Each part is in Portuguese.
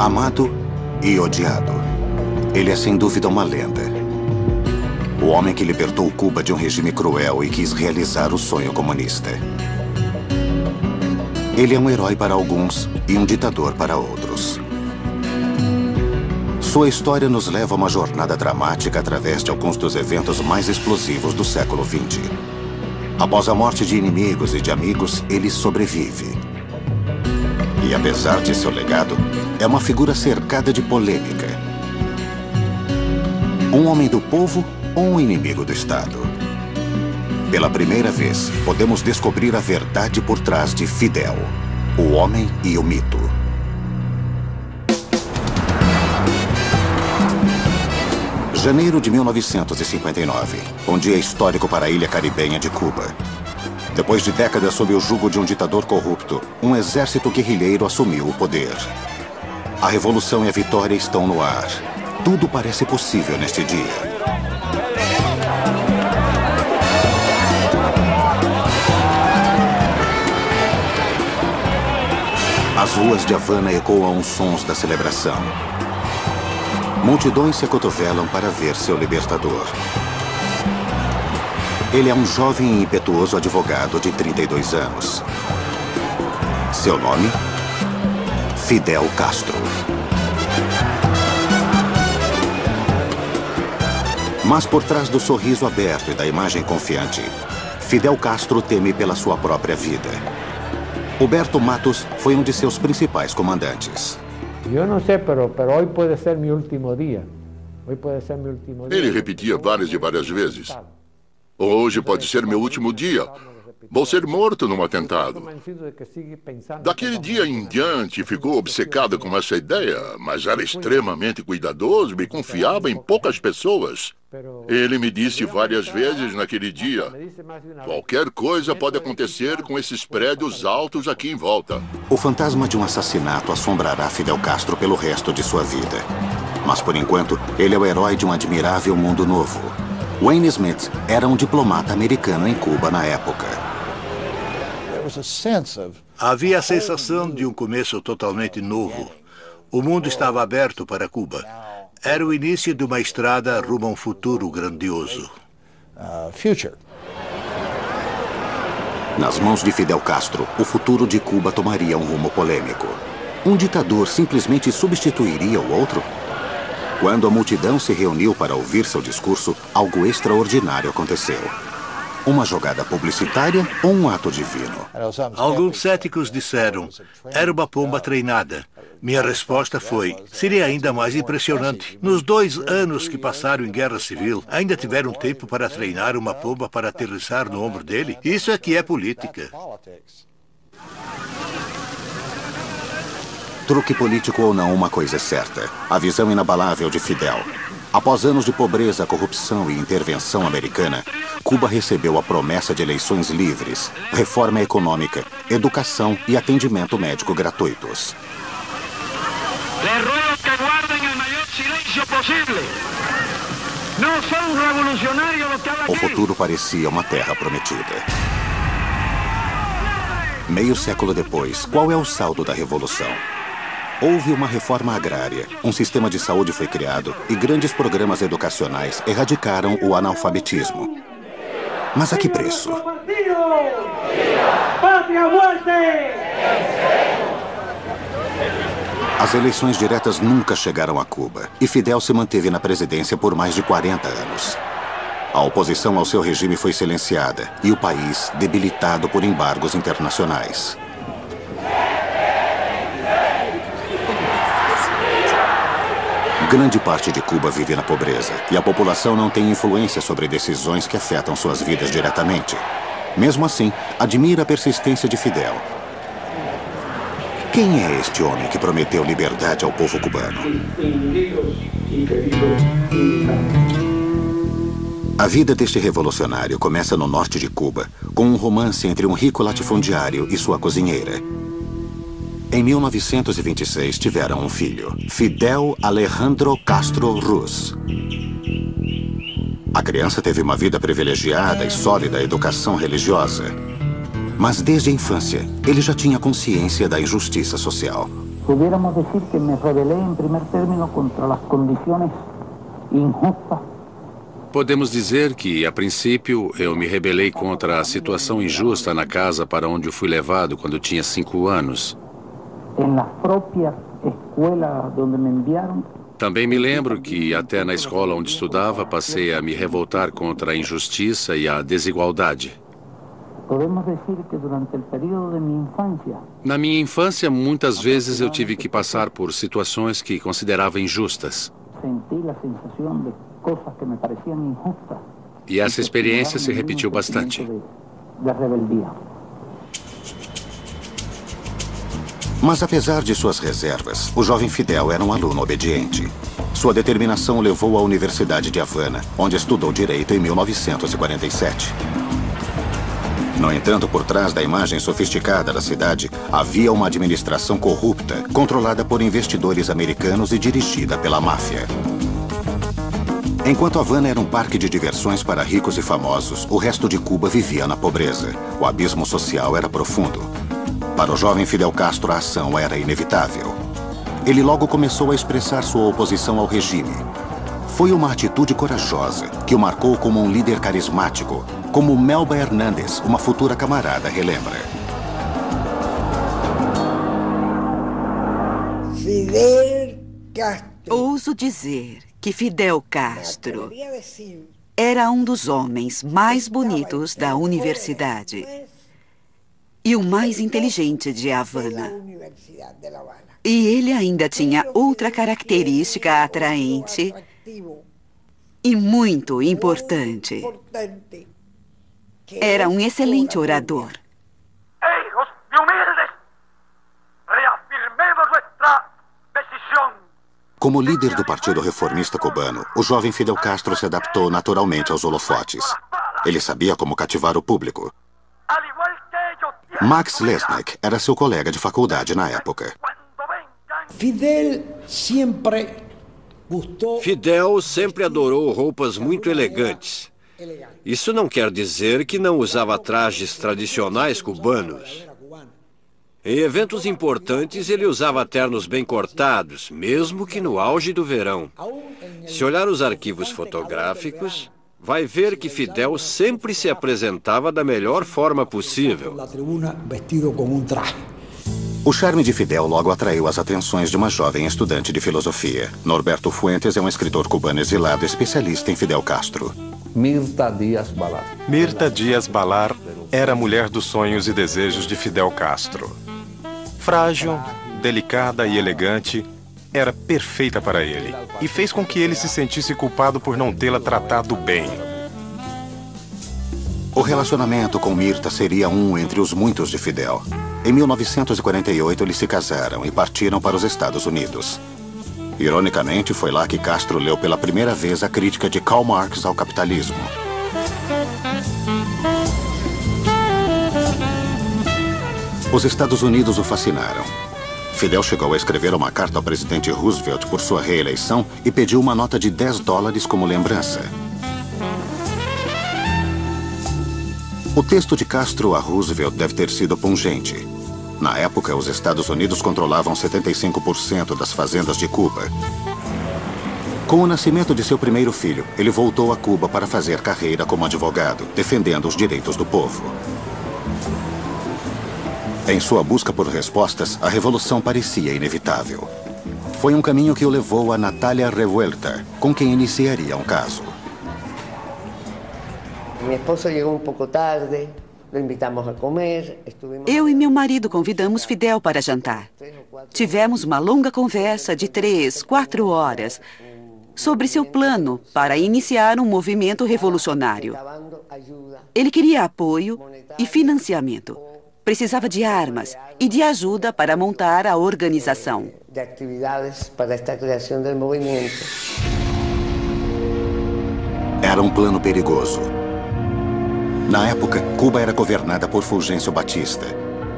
Amado e odiado, ele é sem dúvida uma lenda. O homem que libertou Cuba de um regime cruel e quis realizar o sonho comunista. Ele é um herói para alguns e um ditador para outros. Sua história nos leva a uma jornada dramática através de alguns dos eventos mais explosivos do século XX. Após a morte de inimigos e de amigos, ele sobrevive. E apesar de seu legado, é uma figura cercada de polêmica. Um homem do povo ou um inimigo do Estado? Pela primeira vez, podemos descobrir a verdade por trás de Fidel, o homem e o mito. Janeiro de 1959, um dia histórico para a ilha caribenha de Cuba. Depois de décadas sob o jugo de um ditador corrupto, um exército guerrilheiro assumiu o poder. A revolução e a vitória estão no ar. Tudo parece possível neste dia. As ruas de Havana ecoam os sons da celebração. Multidões se acotovelam para ver seu libertador. Ele é um jovem e impetuoso advogado de 32 anos. Seu nome? Fidel Castro. Mas por trás do sorriso aberto e da imagem confiante, Fidel Castro teme pela sua própria vida. Roberto Matos foi um de seus principais comandantes. Eu não sei, pero hoje pode ser meu último dia. Ele repetia várias e várias vezes. Hoje pode ser meu último dia. Vou ser morto num atentado. Daquele dia em diante, ficou obcecado com essa ideia, mas era extremamente cuidadoso e confiava em poucas pessoas. Ele me disse várias vezes naquele dia: qualquer coisa pode acontecer com esses prédios altos aqui em volta. O fantasma de um assassinato assombrará Fidel Castro pelo resto de sua vida. Mas, por enquanto, ele é o herói de um admirável mundo novo. Wayne Smith era um diplomata americano em Cuba na época. Havia a sensação de um começo totalmente novo. O mundo estava aberto para Cuba. Era o início de uma estrada rumo a um futuro grandioso. Nas mãos de Fidel Castro, o futuro de Cuba tomaria um rumo polêmico. Um ditador simplesmente substituiria o outro? Quando a multidão se reuniu para ouvir seu discurso, algo extraordinário aconteceu. Uma jogada publicitária ou um ato divino? Alguns céticos disseram: era uma pomba treinada. Minha resposta foi: seria ainda mais impressionante. Nos 2 anos que passaram em guerra civil, ainda tiveram tempo para treinar uma pomba para aterrissar no ombro dele? Isso é que é política. Truque político ou não, uma coisa é certa: a visão inabalável de Fidel. Após anos de pobreza, corrupção e intervenção americana, Cuba recebeu a promessa de eleições livres, reforma econômica, educação e atendimento médico gratuitos. O futuro parecia uma terra prometida. Meio século depois, qual é o saldo da revolução? Houve uma reforma agrária, um sistema de saúde foi criado e grandes programas educacionais erradicaram o analfabetismo. Mas a que preço? As eleições diretas nunca chegaram a Cuba e Fidel se manteve na presidência por mais de 40 anos. A oposição ao seu regime foi silenciada e o país debilitado por embargos internacionais. Grande parte de Cuba vive na pobreza e a população não tem influência sobre decisões que afetam suas vidas diretamente. Mesmo assim, admira a persistência de Fidel. Quem é este homem que prometeu liberdade ao povo cubano? A vida deste revolucionário começa no norte de Cuba, com um romance entre um rico latifundiário e sua cozinheira. Em 1926, tiveram um filho, Fidel Alejandro Castro Ruz. A criança teve uma vida privilegiada e sólida educação religiosa. Mas desde a infância, ele já tinha consciência da injustiça social. Pudiéramos dizer que me rebelei em primeiro término contra as condições injustas. Podemos dizer que, a princípio, eu me rebelei contra a situação injusta na casa para onde eu fui levado quando tinha 5 anos. Na própria escola onde me enviaram. Também me lembro que, até na escola onde estudava, passei a me revoltar contra a injustiça e a desigualdade. Podemos dizer que durante o período de minha infância. Na minha infância, muitas vezes eu tive que passar por situações que considerava injustas. Senti a sensação de coisas que me pareciam injustas. E essa experiência se repetiu bastante. De rebeldia. Mas apesar de suas reservas, o jovem Fidel era um aluno obediente. Sua determinação o levou à Universidade de Havana, onde estudou Direito em 1947. No entanto, por trás da imagem sofisticada da cidade, havia uma administração corrupta, controlada por investidores americanos e dirigida pela máfia. Enquanto Havana era um parque de diversões para ricos e famosos, o resto de Cuba vivia na pobreza. O abismo social era profundo. Para o jovem Fidel Castro, a ação era inevitável. Ele logo começou a expressar sua oposição ao regime. Foi uma atitude corajosa que o marcou como um líder carismático, como Melba Hernández, uma futura camarada, relembra. Fidel Castro. Ouso dizer que Fidel Castro era um dos homens mais bonitos da universidade e o mais inteligente de Havana. E ele ainda tinha outra característica atraente e muito importante. Era um excelente orador. Hijos de humildes, reafirmemos nuestra decisión. Como líder do Partido Reformista Cubano, o jovem Fidel Castro se adaptou naturalmente aos holofotes. Ele sabia como cativar o público. Max Lesnick era seu colega de faculdade na época. Fidel sempre adorou roupas muito elegantes. Isso não quer dizer que não usava trajes tradicionais cubanos. Em eventos importantes, ele usava ternos bem cortados, mesmo que no auge do verão. Se olhar os arquivos fotográficos, vai ver que Fidel sempre se apresentava da melhor forma possível. O charme de Fidel logo atraiu as atenções de uma jovem estudante de filosofia. Norberto Fuentes é um escritor cubano exilado especialista em Fidel Castro. Mirta Díaz Balart. Mirta Díaz Balart era a mulher dos sonhos e desejos de Fidel Castro. Frágil, delicada e elegante, era perfeita para ele e fez com que ele se sentisse culpado por não tê-la tratado bem. O relacionamento com Mirta seria um entre os muitos de Fidel. Em 1948, eles se casaram e partiram para os Estados Unidos. Ironicamente, foi lá que Castro leu pela primeira vez a crítica de Karl Marx ao capitalismo. Os Estados Unidos o fascinaram. Fidel chegou a escrever uma carta ao presidente Roosevelt por sua reeleição e pediu uma nota de $10 como lembrança. O texto de Castro a Roosevelt deve ter sido pungente. Na época, os Estados Unidos controlavam 75% das fazendas de Cuba. Com o nascimento de seu primeiro filho, ele voltou a Cuba para fazer carreira como advogado, defendendo os direitos do povo. Em sua busca por respostas, a revolução parecia inevitável. Foi um caminho que o levou a Natalia Revuelta, com quem iniciaria um caso. Meu esposo chegou um pouco tarde, lo invitamos a comer. Eu e meu marido convidamos Fidel para jantar. Tivemos uma longa conversa de 3, 4 horas sobre seu plano para iniciar um movimento revolucionário. Ele queria apoio e financiamento. Precisava de armas e de ajuda para montar a organização. De atividades para esta criação do movimento. Era um plano perigoso. Na época, Cuba era governada por Fulgêncio Batista,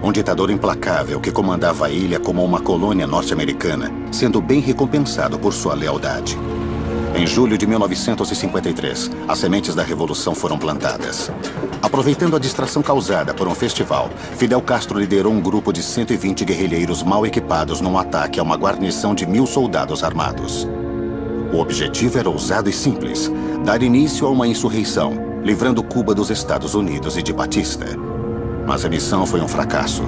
um ditador implacável que comandava a ilha como uma colônia norte-americana, sendo bem recompensado por sua lealdade. Em julho de 1953, as sementes da Revolução foram plantadas. Aproveitando a distração causada por um festival, Fidel Castro liderou um grupo de 120 guerrilheiros mal equipados num ataque a uma guarnição de 1000 soldados armados. O objetivo era ousado e simples: dar início a uma insurreição, livrando Cuba dos Estados Unidos e de Batista. Mas a missão foi um fracasso.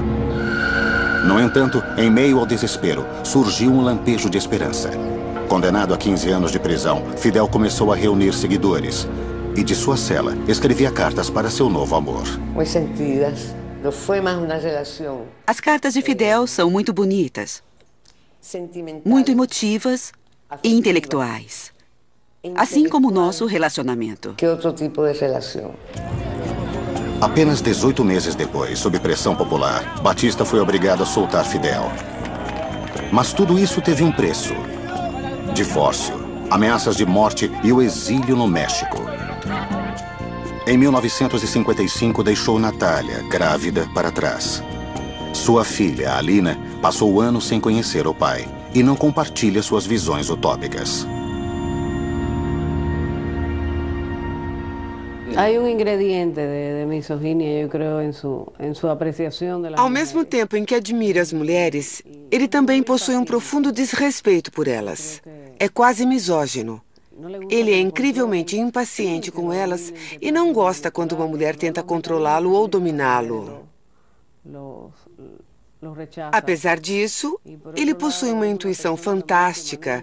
No entanto, em meio ao desespero, surgiu um lampejo de esperança. Condenado a 15 anos de prisão, Fidel começou a reunir seguidores e de sua cela escrevia cartas para seu novo amor. Muito sentidas. Não foi mais uma relação. As cartas de Fidel são muito bonitas, muito emotivas e intelectuais. Assim como o nosso relacionamento. Que outro tipo de relação? Apenas 18 meses depois, sob pressão popular, Batista foi obrigado a soltar Fidel. Mas tudo isso teve um preço: divórcio, ameaças de morte e o exílio no México. Em 1955, deixou Natália, grávida, para trás. Sua filha, Alina, passou anos sem conhecer o pai e não compartilha suas visões utópicas. Há ingrediente de misoginia, eu creio, em sua apreciação. Ao mesmo tempo em que admira as mulheres, ele também possui um profundo desrespeito por elas. É quase misógino. Ele é incrivelmente impaciente com elas e não gosta quando uma mulher tenta controlá-lo ou dominá-lo. Apesar disso, ele possui uma intuição fantástica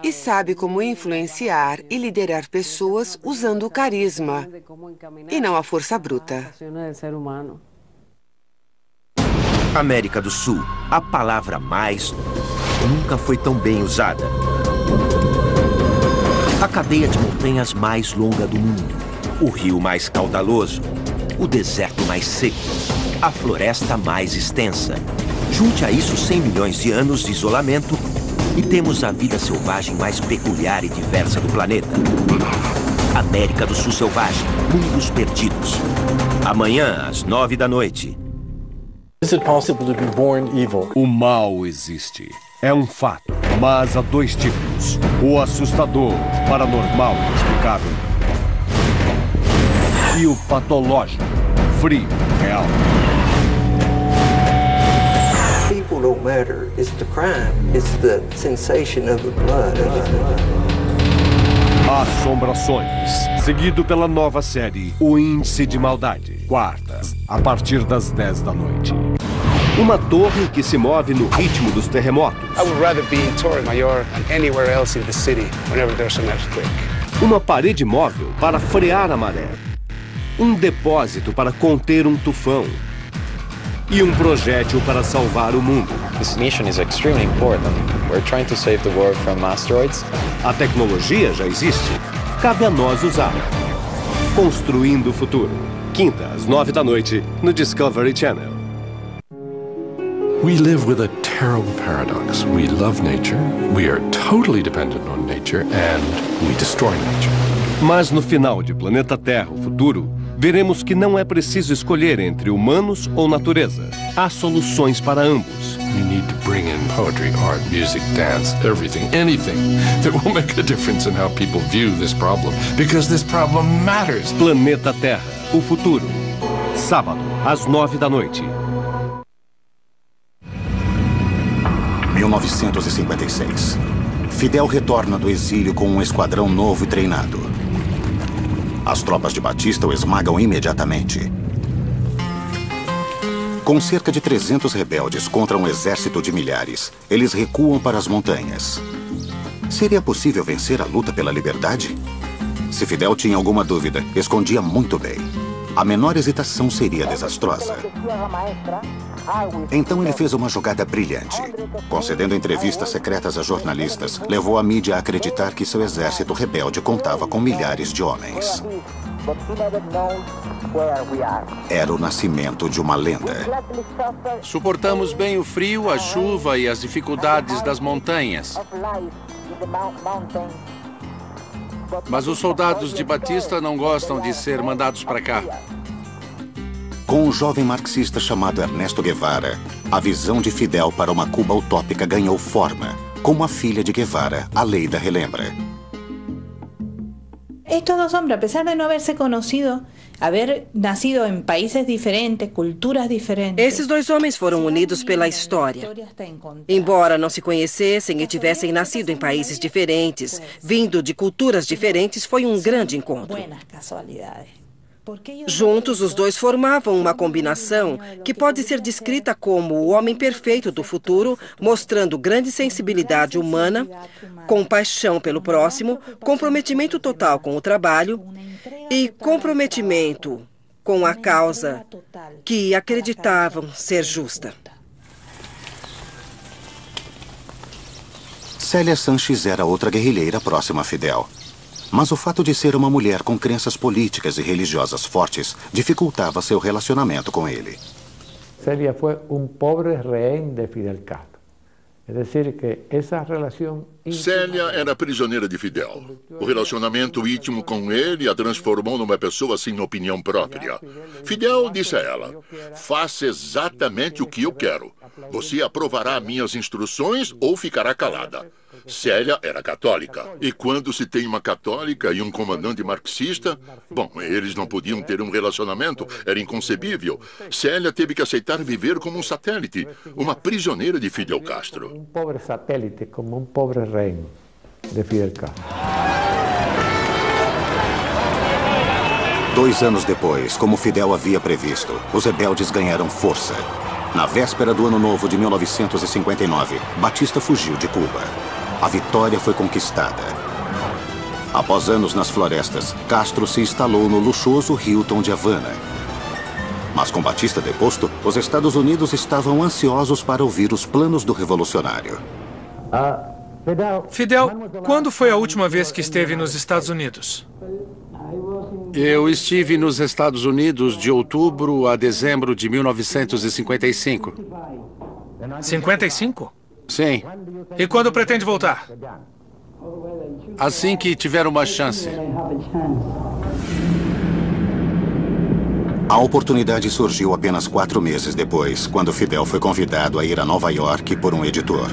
e sabe como influenciar e liderar pessoas usando o carisma e não a força bruta. América do Sul, a palavra mais nunca foi tão bem usada. A cadeia de montanhas mais longa do mundo, o rio mais caudaloso, o deserto mais seco, a floresta mais extensa. Junte a isso 100 milhões de anos de isolamento e temos a vida selvagem mais peculiar e diversa do planeta. América do Sul Selvagem, Mundos Perdidos. Amanhã, às 9 da noite. O mal existe. É um fato. Mas há dois tipos: o assustador, paranormal, inexplicável, e o patológico, frio, real. People don't matter. It's the crime. It's the sensation of the blood. Assombrações, seguido pela nova série O Índice de Maldade, quartas, a partir das 10 da noite. Uma torre que se move no ritmo dos terremotos. I would rather be in Torre Mayor than anywhere else in the city whenever there's an earthquake. Uma parede móvel para frear a maré. Um depósito para conter um tufão. E um projétil para salvar o mundo. This mission is extremely important. We're trying to save the world from asteroids. A tecnologia já existe. Cabe a nós usá-la. Construindo o futuro. Quinta, às 9 da noite, no Discovery Channel. We live with a terrible paradox. We love nature, we are totally dependent on nature, and we destroy nature. Mas no final de Planeta Terra, o futuro, veremos que não é preciso escolher entre humanos ou natureza. Há soluções para ambos. We need to bring in poetry, art, music, dance, everything, anything that will make a difference in how people view this problem, because this problem matters. Planeta Terra, o futuro. Sábado, às 9 da noite. 1956. Fidel retorna do exílio com um esquadrão novo e treinado. As tropas de Batista o esmagam imediatamente. Com cerca de 300 rebeldes contra um exército de milhares, eles recuam para as montanhas. Seria possível vencer a luta pela liberdade? Se Fidel tinha alguma dúvida, escondia muito bem. A menor hesitação seria desastrosa. Então ele fez uma jogada brilhante. Concedendo entrevistas secretas a jornalistas, levou a mídia a acreditar que seu exército rebelde contava com milhares de homens. Era o nascimento de uma lenda. Suportamos bem o frio, a chuva e as dificuldades das montanhas. Mas os soldados de Batista não gostam de ser mandados para cá. Com um jovem marxista chamado Ernesto Guevara, a visão de Fidel para uma Cuba utópica ganhou forma, como a filha de Guevara, Aleida relembra. Estos dos hombres, a pesar de no haberse conocido, haber nacido em países diferentes, culturas diferentes. Esses dois homens foram unidos pela história. Embora não se conhecessem e tivessem nascido em países diferentes, vindo de culturas diferentes, foi um grande encontro. Juntos, os dois formavam uma combinação que pode ser descrita como o homem perfeito do futuro, mostrando grande sensibilidade humana, compaixão pelo próximo, comprometimento total com o trabalho e comprometimento com a causa que acreditavam ser justa. Célia Sanches era outra guerrilheira próxima a Fidel. Mas o fato de ser uma mulher com crenças políticas e religiosas fortes dificultava seu relacionamento com ele. Célia foi pobre rehén de Fidel Castro. É decir, que essa relação... Célia era prisioneira de Fidel. O relacionamento íntimo com ele a transformou numa pessoa sem opinião própria. Fidel disse a ela: faça exatamente o que eu quero. Você aprovará minhas instruções ou ficará calada. Célia era católica. E quando se tem uma católica e um comandante marxista, bom, eles não podiam ter um relacionamento, era inconcebível. Célia teve que aceitar viver como um satélite, uma prisioneira de Fidel Castro. Um pobre satélite, como um pobre rehén de Fidel Castro. 2 anos depois, como Fidel havia previsto, os rebeldes ganharam força. Na véspera do Ano Novo de 1959, Batista fugiu de Cuba. A vitória foi conquistada. Após anos nas florestas, Castro se instalou no luxuoso Hilton de Havana. Mas com Batista deposto, os Estados Unidos estavam ansiosos para ouvir os planos do revolucionário. Fidel, quando foi a última vez que esteve nos Estados Unidos? Eu estive nos Estados Unidos de outubro a dezembro de 1955. 55? Sim. E quando pretende voltar? Assim que tiver uma chance. A oportunidade surgiu apenas 4 meses depois, quando Fidel foi convidado a ir a Nova York por um editor.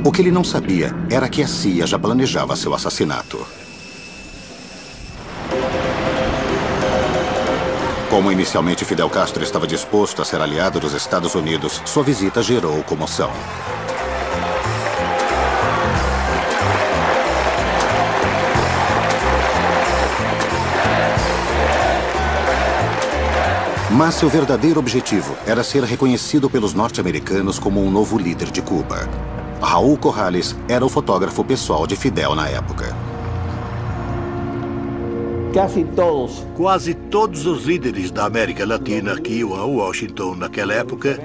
O que ele não sabia era que a CIA já planejava seu assassinato. Como inicialmente Fidel Castro estava disposto a ser aliado dos Estados Unidos, sua visita gerou comoção. Mas seu verdadeiro objetivo era ser reconhecido pelos norte-americanos como um novo líder de Cuba. Raul Corrales era o fotógrafo pessoal de Fidel na época. Quase todos os líderes da América Latina que iam a Washington naquela época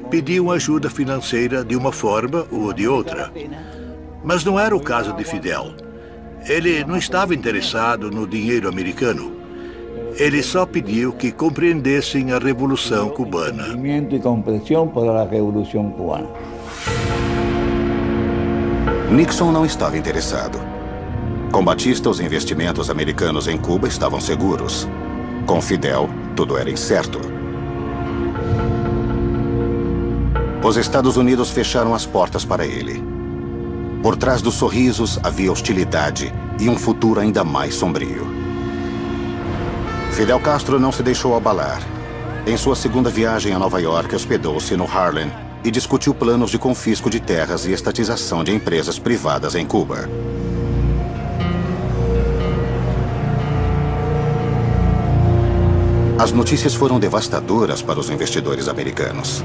pediam ajuda financeira de uma forma ou de outra. Mas não era o caso de Fidel. Ele não estava interessado no dinheiro americano. Ele só pediu que compreendessem a Revolução Cubana. Nixon não estava interessado. Com Batista, os investimentos americanos em Cuba estavam seguros. Com Fidel, tudo era incerto. Os Estados Unidos fecharam as portas para ele. Por trás dos sorrisos havia hostilidade e um futuro ainda mais sombrio. Fidel Castro não se deixou abalar. Em sua segunda viagem a Nova York, hospedou-se no Harlem e discutiu planos de confisco de terras e estatização de empresas privadas em Cuba. As notícias foram devastadoras para os investidores americanos.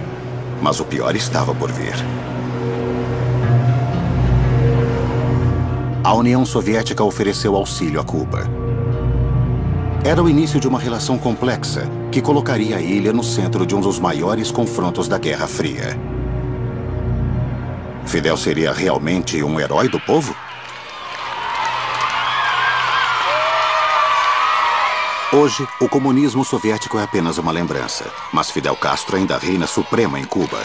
Mas o pior estava por vir. A União Soviética ofereceu auxílio a Cuba. Era o início de uma relação complexa que colocaria a ilha no centro de um dos maiores confrontos da Guerra Fria. Fidel seria realmente um herói do povo? Hoje, o comunismo soviético é apenas uma lembrança, mas Fidel Castro ainda reina suprema em Cuba.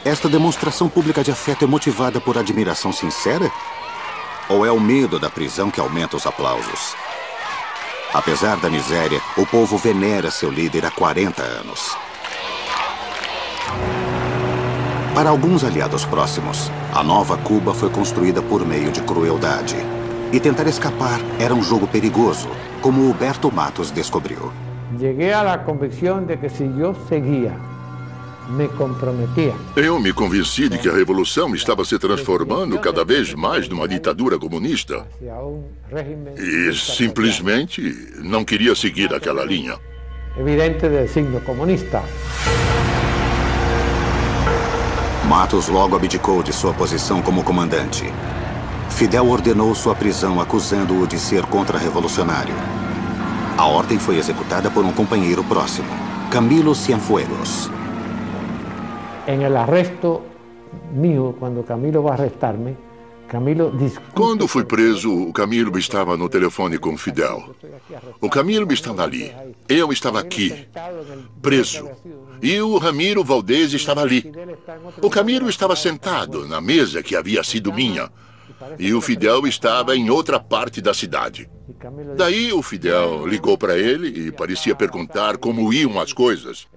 Esta demonstração pública de afeto é motivada por admiração sincera? Ou é o medo da prisão que aumenta os aplausos? Apesar da miséria, o povo venera seu líder há 40 anos. Para alguns aliados próximos, a nova Cuba foi construída por meio de crueldade. E tentar escapar era um jogo perigoso, como Huberto Matos descobriu. Cheguei à convicção de que se eu seguia, me comprometia. Eu me convenci de que a revolução estava se transformando cada vez mais numa ditadura comunista. E simplesmente não queria seguir aquela linha. Evidente de signo comunista. Matos logo abdicou de sua posição como comandante. Fidel ordenou sua prisão, acusando-o de ser contra-revolucionário. A ordem foi executada por um companheiro próximo, Camilo Cienfuegos. Em el arresto mío, quando Camilo vai arrestar-me, Camilo discute... Quando fui preso, o Camilo estava no telefone com Fidel. O Camilo estava ali. Eu estava aqui, preso. E o Ramiro Valdez estava ali. O Camilo estava sentado na mesa que havia sido minha. E o Fidel estava em outra parte da cidade. Daí o Fidel ligou para ele e parecia perguntar como iam as coisas.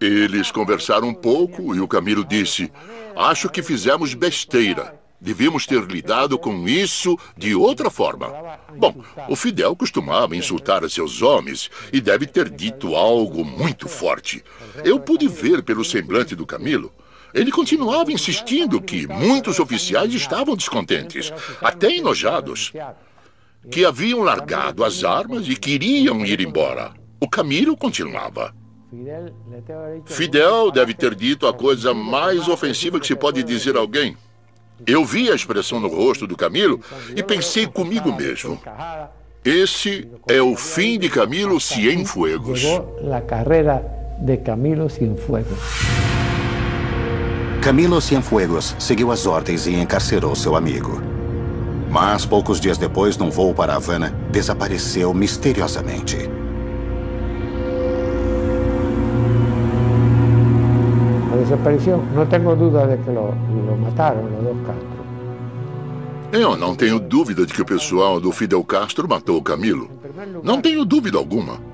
Eles conversaram um pouco e o Camilo disse: "Acho que fizemos besteira. Devíamos ter lidado com isso de outra forma." Bom, o Fidel costumava insultar seus homens e deve ter dito algo muito forte. Eu pude ver pelo semblante do Camilo. Ele continuava insistindo que muitos oficiais estavam descontentes, até enojados, que haviam largado as armas e queriam ir embora. O Camilo continuava. Fidel deve ter dito a coisa mais ofensiva que se pode dizer a alguém. Eu vi a expressão no rosto do Camilo e pensei comigo mesmo: esse é o fim de Camilo Cienfuegos. A carreira de Camilo Cienfuegos. Camilo Cienfuegos seguiu as ordens e encarcerou seu amigo. Mas, poucos dias depois, num voo para Havana, desapareceu misteriosamente. A desaparição, não tenho dúvida de que lo mataram, os dois Castro. Eu não tenho dúvida de que o pessoal do Fidel Castro matou o Camilo. Não tenho dúvida alguma.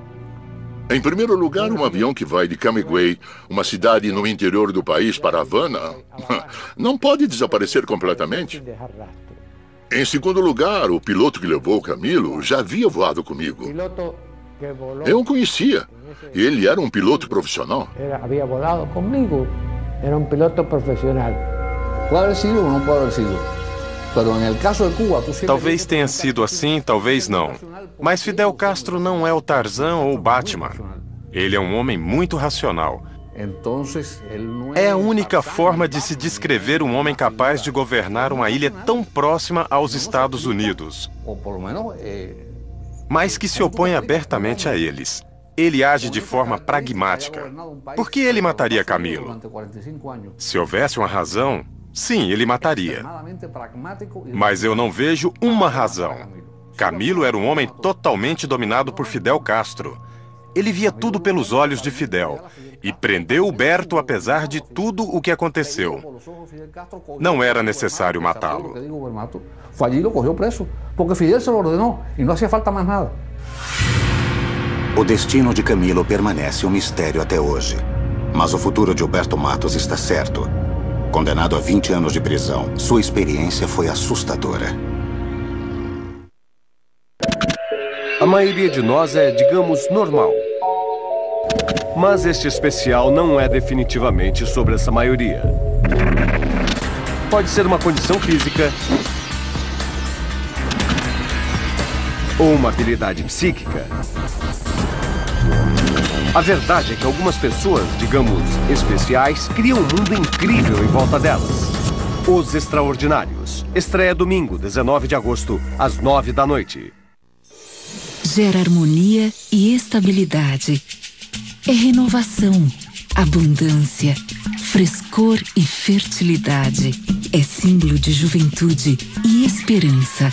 Em primeiro lugar, um avião que vai de Camagüey, uma cidade no interior do país, para Havana, não pode desaparecer completamente. Em segundo lugar, o piloto que levou o Camilo já havia voado comigo. Eu o conhecia. Ele era um piloto profissional. Havia volado comigo. Era um piloto profissional. Pode haver sido ou não pode haver sido. Talvez tenha sido assim, talvez não. Mas Fidel Castro não é o Tarzan ou o Batman. Ele é um homem muito racional. É a única forma de se descrever um homem capaz de governar uma ilha tão próxima aos Estados Unidos, mas que se opõe abertamente a eles. Ele age de forma pragmática. Por que ele mataria Camilo? Se houvesse uma razão, sim, ele mataria. Mas eu não vejo uma razão. Camilo era um homem totalmente dominado por Fidel Castro. Ele via tudo pelos olhos de Fidel e prendeu Huberto apesar de tudo o que aconteceu. Não era necessário matá-lo. O destino de Camilo permanece um mistério até hoje. Mas o futuro de Huberto Matos está certo. Condenado a 20 anos de prisão, sua experiência foi assustadora. A maioria de nós é, digamos, normal. Mas este especial não é definitivamente sobre essa maioria. Pode ser uma condição física ou uma habilidade psíquica. A verdade é que algumas pessoas, digamos, especiais, criam um mundo incrível em volta delas. Os Extraordinários. Estreia domingo, 19 de agosto, às 9 da noite. Gera harmonia e estabilidade. É renovação, abundância, frescor e fertilidade. É símbolo de juventude e esperança.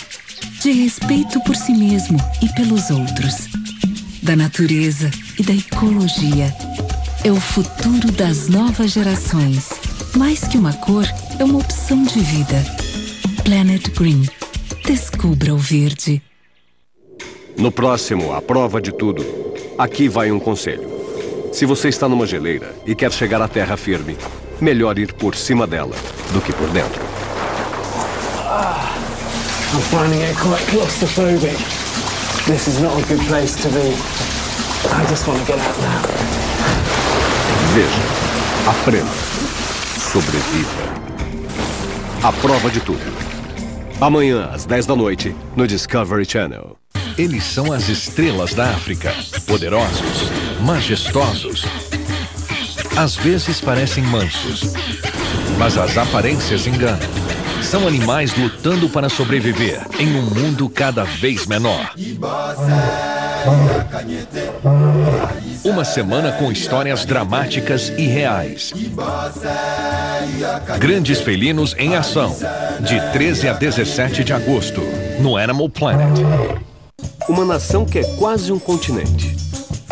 De respeito por si mesmo e pelos outros. Da natureza e da ecologia. É o futuro das novas gerações. Mais que uma cor, é uma opção de vida. Planet Green. Descubra o verde. No próximo, a prova de tudo. Aqui vai um conselho. Se você está numa geleira e quer chegar à terra firme, melhor ir por cima dela do que por dentro. I'm finding it quite claustrophobic. This is not a good place to be. I just want to get out now. Veja, aprenda, sobreviva. A prova de tudo. Amanhã, às 10 da noite, no Discovery Channel. Eles são as estrelas da África, poderosos, majestosos. Às vezes parecem mansos, mas as aparências enganam. São animais lutando para sobreviver em um mundo cada vez menor. Uma semana com histórias dramáticas e reais. Grandes felinos em ação, de 13 a 17 de agosto, no Animal Planet. Uma nação que é quase um continente,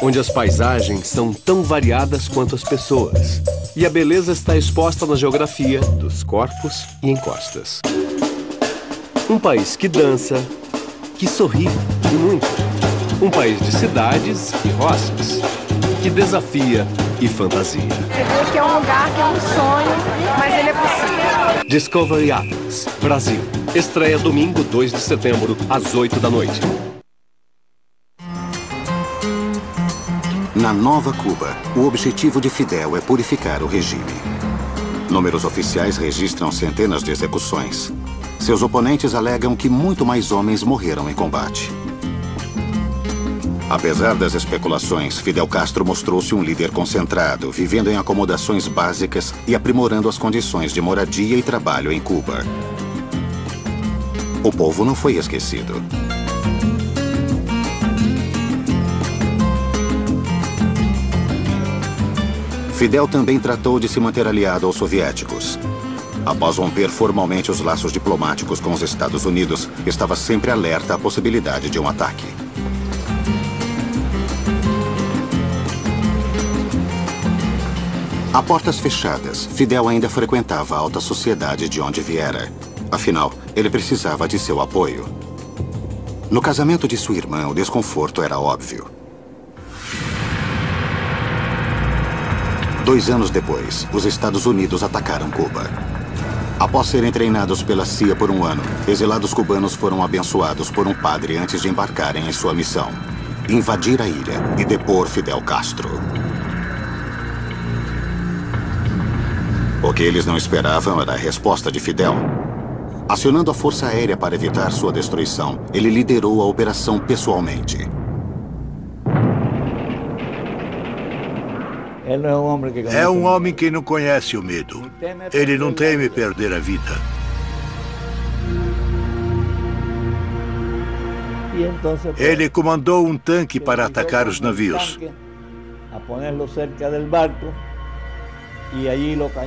onde as paisagens são tão variadas quanto as pessoas. E a beleza está exposta na geografia dos corpos e encostas. Um país que dança, que sorri e muito. Um país de cidades e roças, que desafia e fantasia. Você vê que é um lugar que é um sonho, mas ele é possível. Discovery Atlas, Brasil. Estreia domingo, 2 de setembro, às 8 da noite. Na Nova Cuba, o objetivo de Fidel é purificar o regime. Números oficiais registram centenas de execuções. Seus oponentes alegam que muito mais homens morreram em combate. Apesar das especulações, Fidel Castro mostrou-se um líder concentrado, vivendo em acomodações básicas e aprimorando as condições de moradia e trabalho em Cuba. O povo não foi esquecido. Fidel também tratou de se manter aliado aos soviéticos. Após romper formalmente os laços diplomáticos com os Estados Unidos, estava sempre alerta à possibilidade de um ataque. A portas fechadas, Fidel ainda frequentava a alta sociedade de onde viera. Afinal, ele precisava de seu apoio. No casamento de sua irmã, o desconforto era óbvio. 2 anos depois, os Estados Unidos atacaram Cuba. Após serem treinados pela CIA por 1 ano, exilados cubanos foram abençoados por um padre antes de embarcarem em sua missão: invadir a ilha e depor Fidel Castro. O que eles não esperavam era a resposta de Fidel. Acionando a Força Aérea para evitar sua destruição, ele liderou a operação pessoalmente. É um homem que não conhece o medo. Ele não teme perder a vida. Ele comandou um tanque para atacar os navios.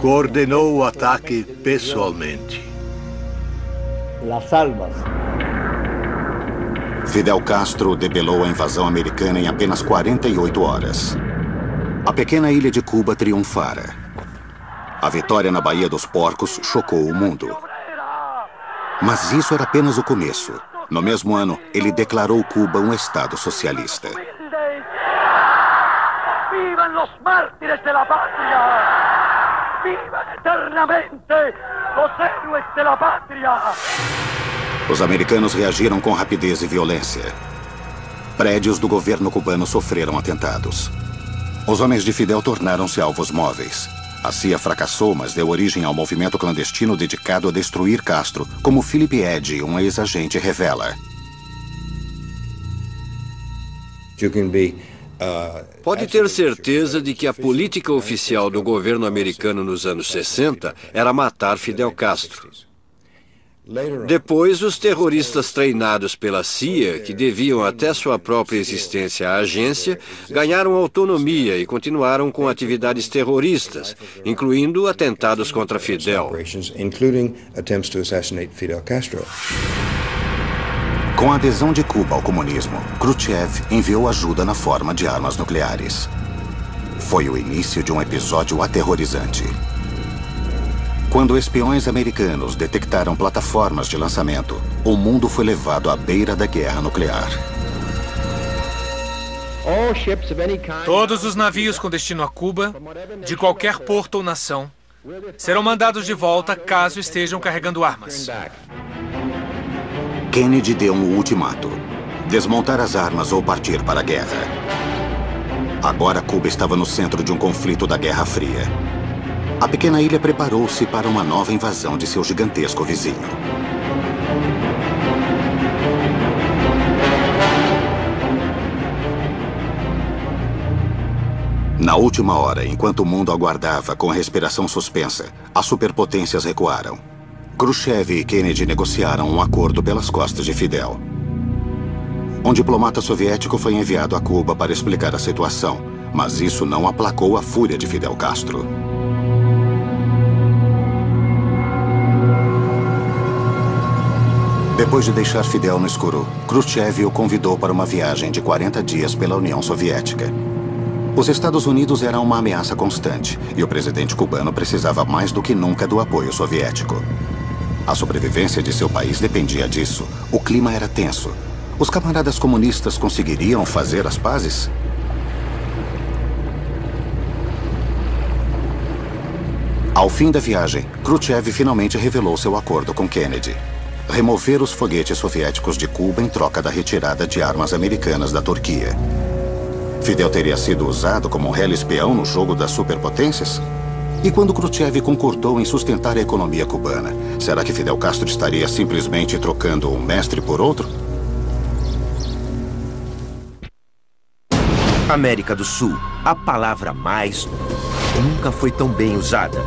Coordenou o ataque pessoalmente. Fidel Castro debelou a invasão americana em apenas 48 horas. A pequena ilha de Cuba triunfara. A vitória na Baía dos Porcos chocou o mundo. Mas isso era apenas o começo. No mesmo ano, ele declarou Cuba um estado socialista. ¡Vivan los mártires de la patria! ¡Vivan eternamente los héroes de la patria! Os americanos reagiram com rapidez e violência. Prédios do governo cubano sofreram atentados. Os homens de Fidel tornaram-se alvos móveis. A CIA fracassou, mas deu origem ao movimento clandestino dedicado a destruir Castro, como Philip Eddy, um ex-agente, revela. Pode ter certeza de que a política oficial do governo americano nos anos 60 era matar Fidel Castro. Depois, os terroristas treinados pela CIA, que deviam até sua própria existência à agência, ganharam autonomia e continuaram com atividades terroristas, incluindo atentados contra Fidel. Com a adesão de Cuba ao comunismo, Khrushchev enviou ajuda na forma de armas nucleares. Foi o início de um episódio aterrorizante. Quando espiões americanos detectaram plataformas de lançamento, o mundo foi levado à beira da guerra nuclear. Todos os navios com destino a Cuba, de qualquer porto ou nação, serão mandados de volta caso estejam carregando armas. Kennedy deu um ultimato: desmontar as armas ou partir para a guerra. Agora Cuba estava no centro de um conflito da Guerra Fria. A pequena ilha preparou-se para uma nova invasão de seu gigantesco vizinho. Na última hora, enquanto o mundo aguardava com a respiração suspensa, as superpotências recuaram. Khrushchev e Kennedy negociaram um acordo pelas costas de Fidel. Um diplomata soviético foi enviado a Cuba para explicar a situação, mas isso não aplacou a fúria de Fidel Castro. Depois de deixar Fidel no escuro, Khrushchev o convidou para uma viagem de 40 dias pela União Soviética. Os Estados Unidos eram uma ameaça constante e o presidente cubano precisava mais do que nunca do apoio soviético. A sobrevivência de seu país dependia disso. O clima era tenso. Os camaradas comunistas conseguiriam fazer as pazes? Ao fim da viagem, Khrushchev finalmente revelou seu acordo com Kennedy: remover os foguetes soviéticos de Cuba em troca da retirada de armas americanas da Turquia. Fidel teria sido usado como um réu espião no jogo das superpotências? E quando Khrushchev concordou em sustentar a economia cubana, será que Fidel Castro estaria simplesmente trocando um mestre por outro? América do Sul, a palavra mais nunca foi tão bem usada.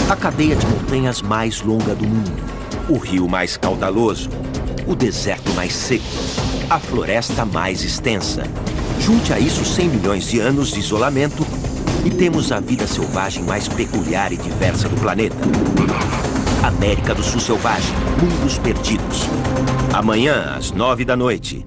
A cadeia de montanhas mais longa do mundo, o rio mais caudaloso, o deserto mais seco, a floresta mais extensa. Junte a isso 100 milhões de anos de isolamento e temos a vida selvagem mais peculiar e diversa do planeta. América do Sul Selvagem, Mundos Perdidos. Amanhã, às 9 da noite.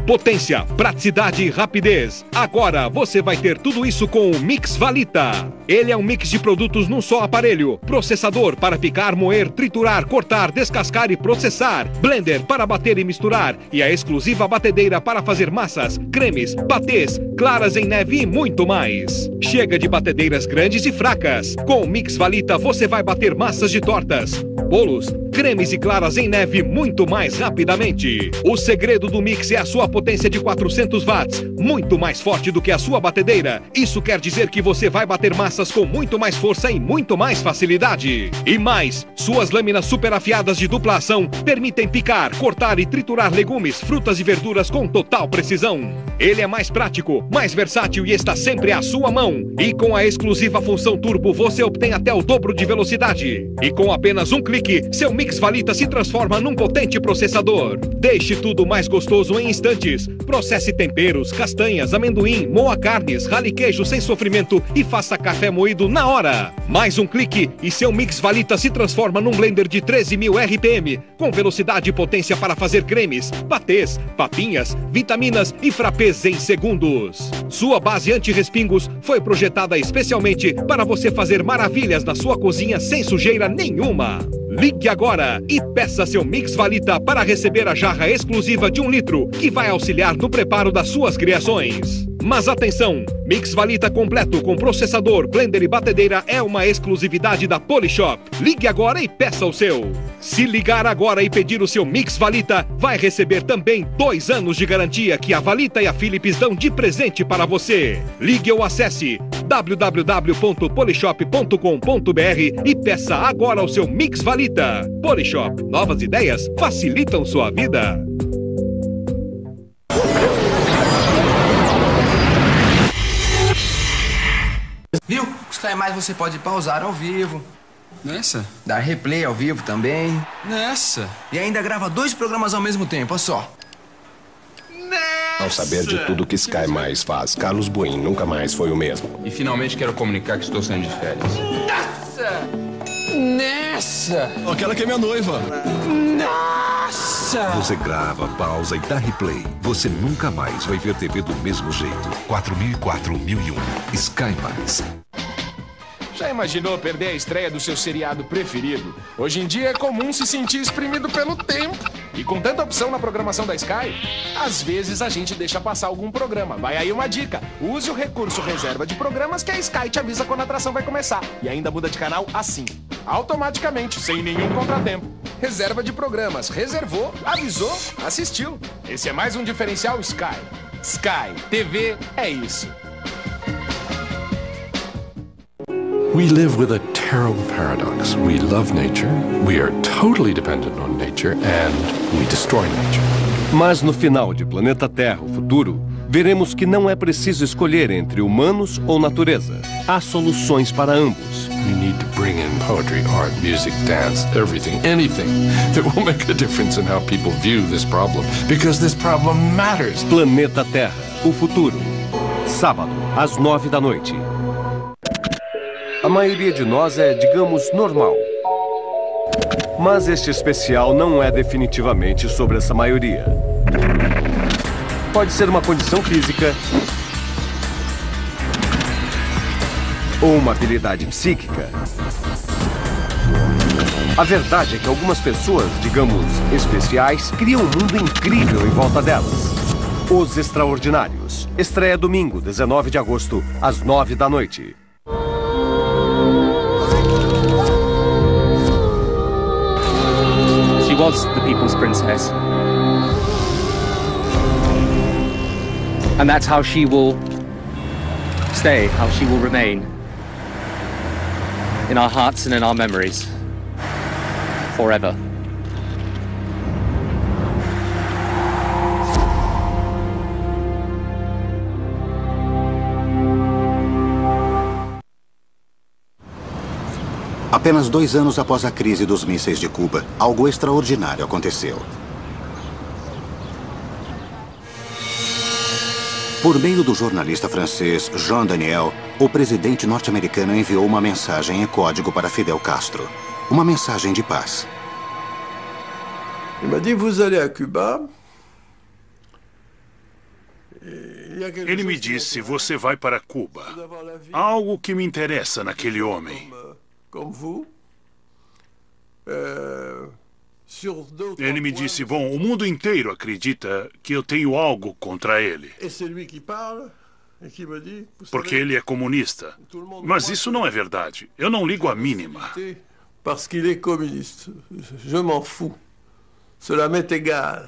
Potência, praticidade e rapidez. Agora você vai ter tudo isso com o Mix Valita. Ele é um mix de produtos num só aparelho. Processador para picar, moer, triturar, cortar, descascar e processar. Blender para bater e misturar. E a exclusiva batedeira para fazer massas, cremes, patês, claras em neve e muito mais. Chega de batedeiras grandes e fracas. Com o Mix Valita você vai bater massas de tortas, bolos, cremes e claras em neve muito mais rapidamente. O segredo do Mix é a sua potência de 400 watts, muito mais forte do que a sua batedeira. Isso quer dizer que você vai bater massas com muito mais força e muito mais facilidade. E mais, suas lâminas super afiadas de dupla ação permitem picar, cortar e triturar legumes, frutas e verduras com total precisão. Ele é mais prático, mais versátil e está sempre à sua mão. E com a exclusiva função turbo você obtém até o dobro de velocidade. E com apenas um clique, seu Mix Valita se transforma num potente processador. Deixe tudo mais gostoso em instantes. Processe temperos, castanhas, amendoim, moa carnes, rale queijo sem sofrimento e faça café moído na hora. Mais um clique e seu Mix Valita se transforma num blender de 13.000 RPM, com velocidade e potência para fazer cremes, patês, papinhas, vitaminas e frappés em segundos. Sua base anti-respingos foi projetada especialmente para você fazer maravilhas na sua cozinha sem sujeira nenhuma. Ligue agora e peça seu Mix Valita para receber a jarra exclusiva de 1 litro, que vai auxiliar no preparo das suas criações. Mas atenção, Mix Valita completo com processador, blender e batedeira é uma exclusividade da Polishop. Ligue agora e peça o seu. Se ligar agora e pedir o seu Mix Valita, vai receber também 2 anos de garantia que a Valita e a Philips dão de presente para você. Ligue ou acesse www.polishop.com.br e peça agora o seu Mix Valita. Polishop, novas ideias facilitam sua vida. Viu? Os mais você pode pausar ao vivo. Nessa? Dar replay ao vivo também. Nessa? E ainda grava 2 programas ao mesmo tempo, olha só. Ao saber de tudo que Sky Mais faz, Carlos Buin nunca mais foi o mesmo. E finalmente quero comunicar que estou saindo de férias. Nossa! Nessa! Aquela que é minha noiva. Nossa! Você grava, pausa e dá replay. Você nunca mais vai ver TV do mesmo jeito. 4004, 1001. Sky Mais. Já imaginou perder a estreia do seu seriado preferido? Hoje em dia é comum se sentir exprimido pelo tempo. E com tanta opção na programação da Sky, às vezes a gente deixa passar algum programa. Vai aí uma dica. Use o recurso reserva de programas que a Sky te avisa quando a atração vai começar. E ainda muda de canal assim, automaticamente, sem nenhum contratempo. Reserva de programas. Reservou, avisou, assistiu. Esse é mais um diferencial Sky. Sky TV é isso. We live with a terrible paradox. We love nature, we are totally dependent on nature, and we destroy nature. Mas no final de Planeta Terra, o futuro, veremos que não é preciso escolher entre humanos ou natureza. Há soluções para ambos. We need to bring in poetry, art, music, dance, everything, anything that will make a difference in how people view this problem, because this problem matters. Planeta Terra, o futuro. Sábado, às 9 da noite. A maioria de nós é, digamos, normal. Mas este especial não é definitivamente sobre essa maioria. Pode ser uma condição física ou uma habilidade psíquica. A verdade é que algumas pessoas, digamos, especiais, criam um mundo incrível em volta delas. Os Extraordinários. Estreia domingo, 19 de agosto, às 9 da noite. She was the people's princess. And that's how she will stay, how she will remain. In our hearts and in our memories. Forever. Apenas 2 anos após a crise dos mísseis de Cuba, algo extraordinário aconteceu. Por meio do jornalista francês Jean Daniel, o presidente norte-americano enviou uma mensagem em código para Fidel Castro. Uma mensagem de paz. Ele me disse, você vai para Cuba. Há algo que me interessa naquele homem. Ele me disse, bom, o mundo inteiro acredita que eu tenho algo contra ele. Porque ele é comunista. Mas isso não é verdade. Eu não ligo a mínima. Parce qu'il est communiste. Je m'en fous. Cela m'est égal.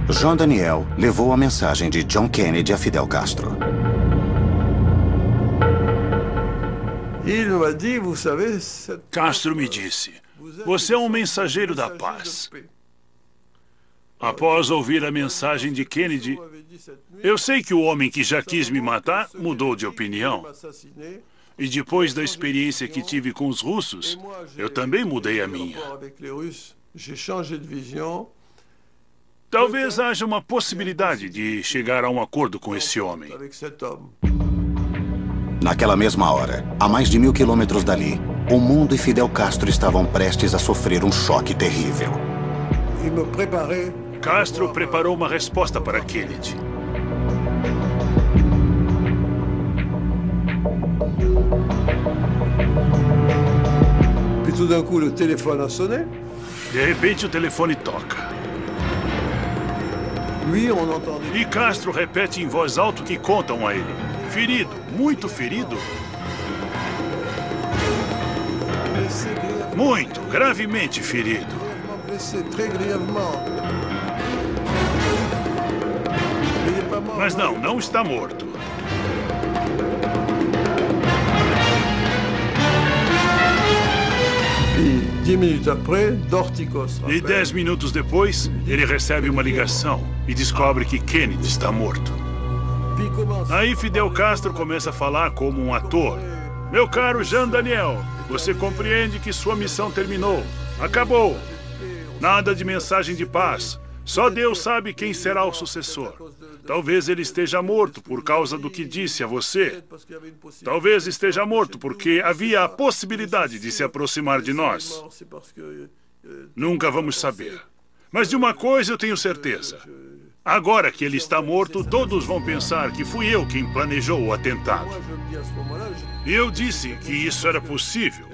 Jean Daniel levou a mensagem de John Kennedy a Fidel Castro. Castro me disse, você é um mensageiro da paz. Após ouvir a mensagem de Kennedy, eu sei que o homem que já quis me matar mudou de opinião. E depois da experiência que tive com os russos, eu também mudei a minha. Talvez haja uma possibilidade de chegar a um acordo com esse homem. Naquela mesma hora, a mais de 1000 quilômetros dali, o mundo e Fidel Castro estavam prestes a sofrer um choque terrível. Castro preparou uma resposta para Kennedy. De repente o telefone toca. E Castro repete em voz alta o que contam a ele. Ferido, muito ferido. Muito, gravemente ferido. Mas não está morto. E 10 minutos depois, ele recebe uma ligação e descobre que Kennedy está morto. Aí Fidel Castro começa a falar como um ator. Meu caro Jean Daniel, você compreende que sua missão terminou. Acabou. Nada de mensagem de paz. Só Deus sabe quem será o sucessor. Talvez ele esteja morto por causa do que disse a você. Talvez esteja morto porque havia a possibilidade de se aproximar de nós. Nunca vamos saber. Mas de uma coisa eu tenho certeza. Agora que ele está morto, todos vão pensar que fui eu quem planejou o atentado. E eu disse que isso era possível,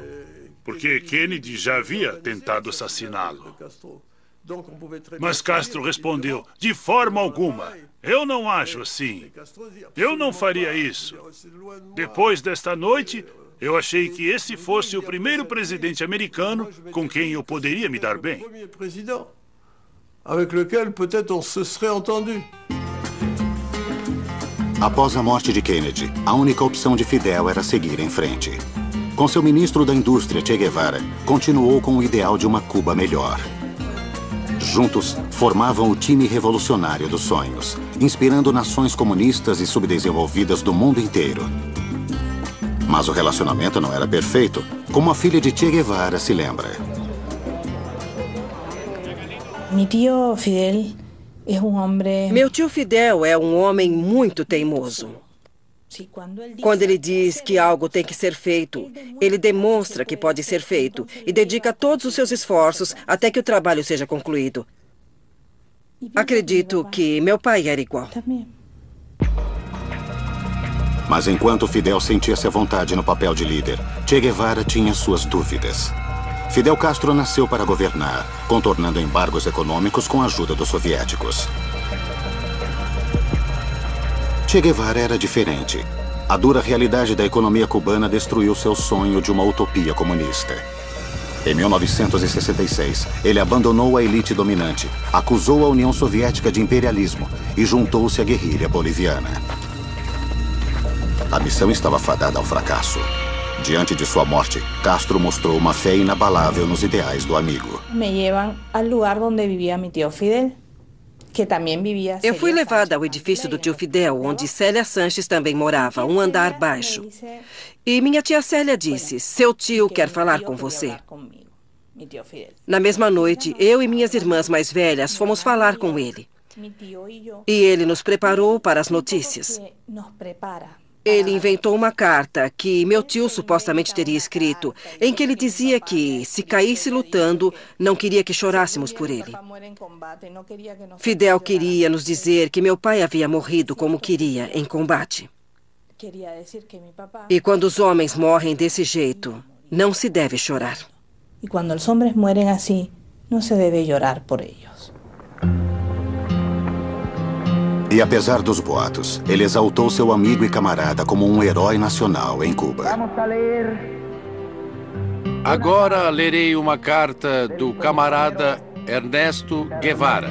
porque Kennedy já havia tentado assassiná-lo. Mas Castro respondeu, de forma alguma, eu não acho assim. Eu não faria isso. Depois desta noite, Eu achei que esse fosse o primeiro presidente americano com quem eu poderia me dar bem. Avec lequel peut-être on se serait entendu. Após a morte de Kennedy, a única opção de Fidel era seguir em frente. Com seu ministro da Indústria, Che Guevara, continuou com o ideal de uma Cuba melhor. Juntos, formavam o time revolucionário dos sonhos, inspirando nações comunistas e subdesenvolvidas do mundo inteiro. Mas o relacionamento não era perfeito, como a filha de Che Guevara se lembra. Meu tio Fidel é um homem muito teimoso. Quando ele diz que algo tem que ser feito, ele demonstra que pode ser feito e dedica todos os seus esforços até que o trabalho seja concluído. Acredito que meu pai era igual. Mas enquanto Fidel sentia-se à vontade no papel de líder, Che Guevara tinha suas dúvidas. Fidel Castro nasceu para governar, contornando embargos econômicos com a ajuda dos soviéticos. Che Guevara era diferente. A dura realidade da economia cubana destruiu seu sonho de uma utopia comunista. Em 1966, ele abandonou a elite dominante, acusou a União Soviética de imperialismo e juntou-se à guerrilha boliviana. A missão estava fadada ao fracasso. Diante de sua morte, Castro mostrou uma fé inabalável nos ideais do amigo. Me llevan al lugar donde vivía mi tío Fidel. Eu fui levada ao edifício do tio Fidel, onde Célia Sanches também morava, um andar baixo. E minha tia Célia disse, seu tio quer falar com você. Na mesma noite, eu e minhas irmãs mais velhas fomos falar com ele. E ele nos preparou para as notícias. Ele inventou uma carta que meu tio supostamente teria escrito, em que ele dizia que, se caísse lutando, não queria que chorássemos por ele. Fidel queria nos dizer que meu pai havia morrido como queria, em combate. E quando os homens morrem desse jeito, não se deve chorar. E quando os homens morrem assim, não se deve chorar por eles. E apesar dos boatos, ele exaltou seu amigo e camarada como um herói nacional em Cuba. Agora lerei uma carta do camarada Ernesto Guevara.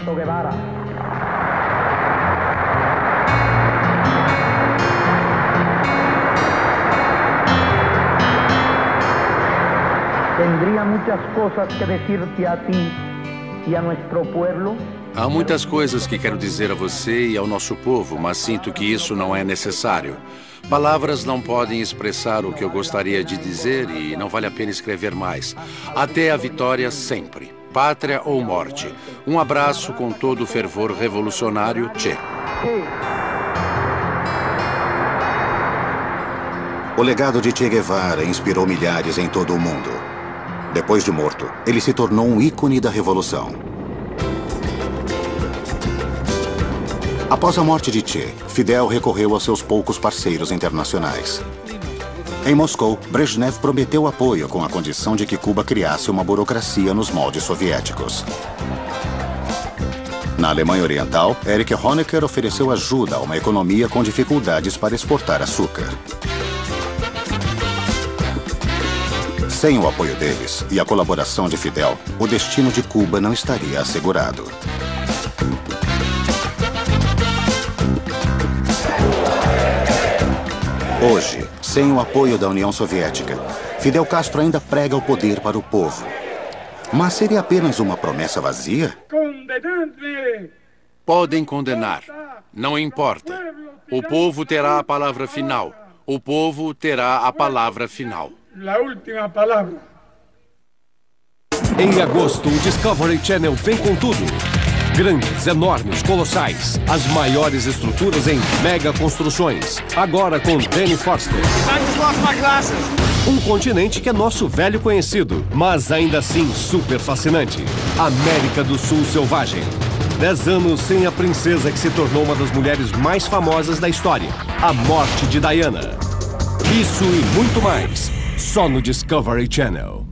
Tendría muchas cosas que decirte a ti y a nuestro pueblo. Há muitas coisas que quero dizer a você e ao nosso povo, mas sinto que isso não é necessário. Palavras não podem expressar o que eu gostaria de dizer e não vale a pena escrever mais. Até a vitória sempre. Pátria ou morte. Um abraço com todo o fervor revolucionário, Che. O legado de Che Guevara inspirou milhares em todo o mundo. Depois de morto, ele se tornou um ícone da revolução. Após a morte de Che, Fidel recorreu aos seus poucos parceiros internacionais. Em Moscou, Brezhnev prometeu apoio com a condição de que Cuba criasse uma burocracia nos moldes soviéticos. Na Alemanha Oriental, Erich Honecker ofereceu ajuda a uma economia com dificuldades para exportar açúcar. Sem o apoio deles e a colaboração de Fidel, o destino de Cuba não estaria assegurado. Hoje, sem o apoio da União Soviética, Fidel Castro ainda prega o poder para o povo. Mas seria apenas uma promessa vazia? Podem condenar. Não importa. O povo terá a palavra final. O povo terá a palavra final. La última palavra. Em agosto, o Discovery Channel vem com tudo. Grandes, enormes, colossais. As maiores estruturas em mega construções. Agora com Danny Forster. Um continente que é nosso velho conhecido, mas ainda assim super fascinante. América do Sul selvagem. 10 anos sem a princesa que se tornou uma das mulheres mais famosas da história. A morte de Diana. Isso e muito mais. Só no Discovery Channel.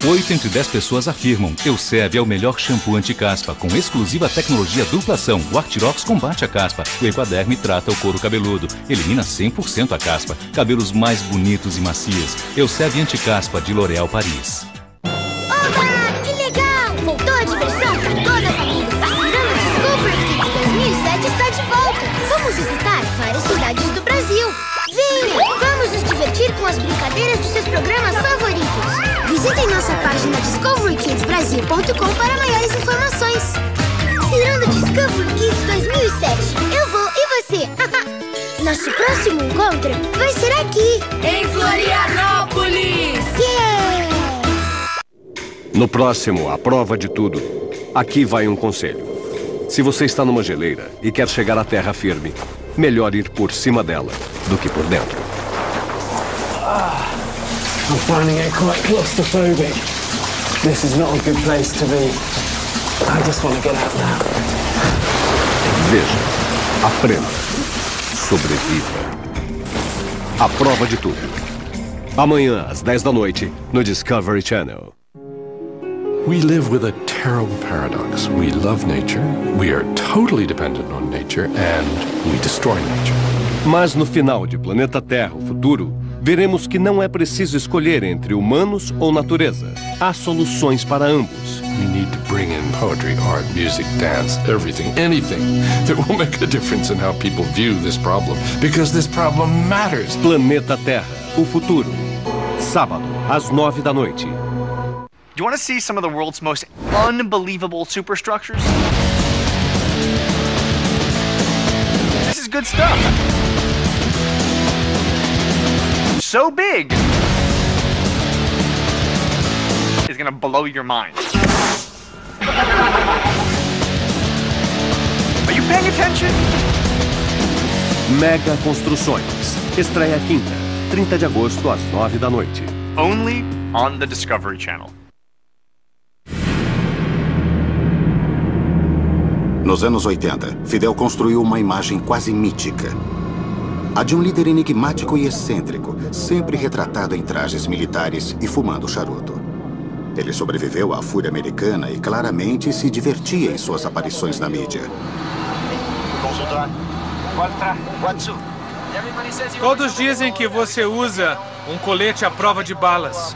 8 entre 10 pessoas afirmam: Euseb é o melhor shampoo anti-caspa, com exclusiva tecnologia dupla ação. O Artirox combate a caspa. O Equaderme trata o couro cabeludo. Elimina 100% a caspa. Cabelos mais bonitos e macios. Euseb Anti-Caspa, de L'Oréal Paris. Oba! Que legal! Voltou a diversão para toda a família. A Ciranda Discovery Kids 2007 está de volta. Vamos visitar várias cidades do Brasil. Venha! Vamos nos divertir com as brincadeiras dos seus programas favoritos. Visitem nossa página discoverykidsbrasil.com para maiores informações. Ciranda Discovery Kids 2007. Eu vou e você. Nosso próximo encontro vai ser aqui, em Florianópolis. Yeah! No próximo, a prova de tudo. Aqui vai um conselho. Se você está numa geleira e quer chegar à terra firme, melhor ir por cima dela do que por dentro. I'm finding it quite claustrophobic. This is not a good place to be. I just want to get out now. Veja, aprenda, sobreviva. A prova de tudo. Amanhã, às 10 da noite, no Discovery Channel. We live with a terrible paradox. We love nature, we are totally dependent on nature, and we destroy nature. Mas no final de Planeta Terra, o futuro, veremos que não é preciso escolher entre humanos ou natureza. Há soluções para ambos. We need to bring in poetry, art, music, dance, everything, anything that will make a difference in how people view this problem, because this problem matters. Planeta Terra, o futuro. Sábado, às 9 da noite. Do you want to see some of the world's most unbelievable superstructures? This is good stuff. So big, it's gonna blow your mind. Are you paying attention? Mega Construções. Estreia quinta, 30 de agosto, às 9 da noite. Only on the Discovery Channel. Nos anos 80, Fidel construiu uma imagem quase mítica. A de um líder enigmático e excêntrico, sempre retratado em trajes militares e fumando charuto. Ele sobreviveu à fúria americana e claramente se divertia em suas aparições na mídia. Todos dizem que você usa um colete à prova de balas.